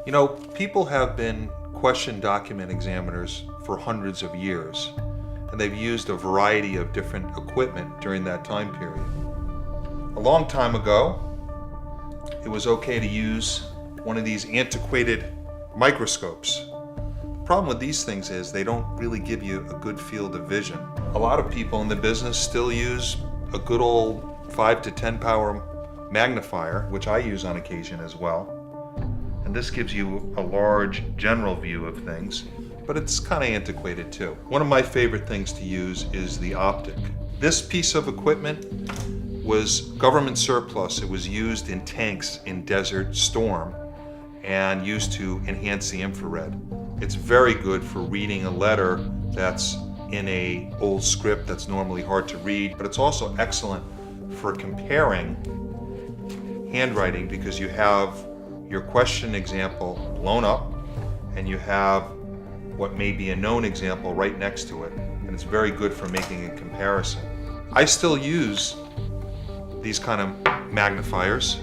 You know, people have been question document examiners for hundreds of years, and they've used a variety of different equipment during that time period. A long time ago, it was okay to use one of these antiquated microscopes. The problem with these things is they don't really give you a good field of vision. A lot of people in the business still use a good old 5 to 10 power magnifier, which I use on occasion as well. And this gives you a large general view of things, but it's kind of antiquated too. One of my favorite things to use is the optic. This piece of equipment was government surplus. It was used in tanks in Desert Storm and used to enhance the infrared. It's very good for reading a letter that's in a old script that's normally hard to read, but it's also excellent for comparing handwriting because you have your question example blown up and you have what may be a known example right next to it, and it's very good for making a comparison. I still use these kind of magnifiers,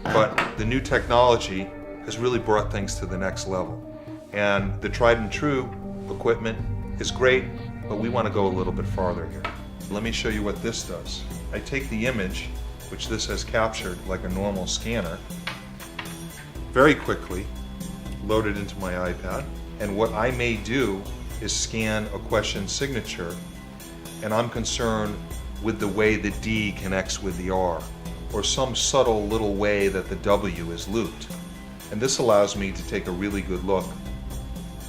but the new technology has really brought things to the next level. And the tried and true equipment is great, but we want to go a little bit farther here. Let me show you what this does. I take the image, which this has captured like a normal scanner, very quickly, load it into my iPad, and what I may do is scan a question signature, and I'm concerned with the way the D connects with the R, or some subtle little way that the W is looped. And this allows me to take a really good look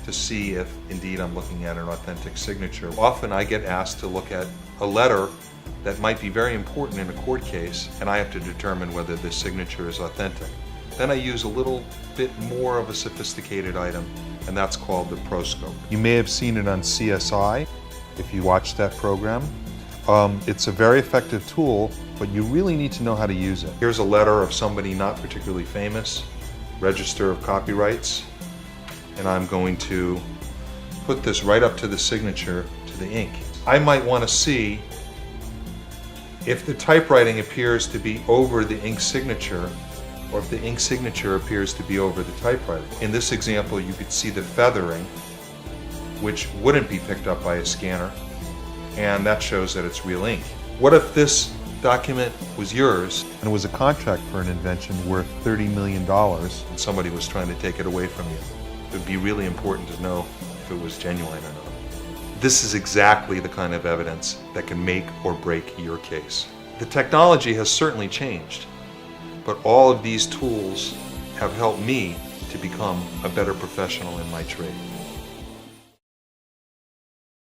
to see if indeed I'm looking at an authentic signature. Often I get asked to look at a letter that might be very important in a court case, and I have to determine whether the signature is authentic. Then I use a little bit more of a sophisticated item, and that's called the proscope. You may have seen it on CSI if you watch that program. It's a very effective tool, but you really need to know how to use it. Here's a letter of somebody not particularly famous, Register of Copyrights, and I'm going to put this right up to the signature, to the ink. I might want to see if the typewriting appears to be over the ink signature, or if the ink signature appears to be over the typewriting. In this example, you could see the feathering, which wouldn't be picked up by a scanner, and that shows that it's real ink. What if this document was yours and it was a contract for an invention worth $30 million and somebody was trying to take it away from you? It would be really important to know if it was genuine or not. This is exactly the kind of evidence that can make or break your case. The technology has certainly changed, but all of these tools have helped me to become a better professional in my trade.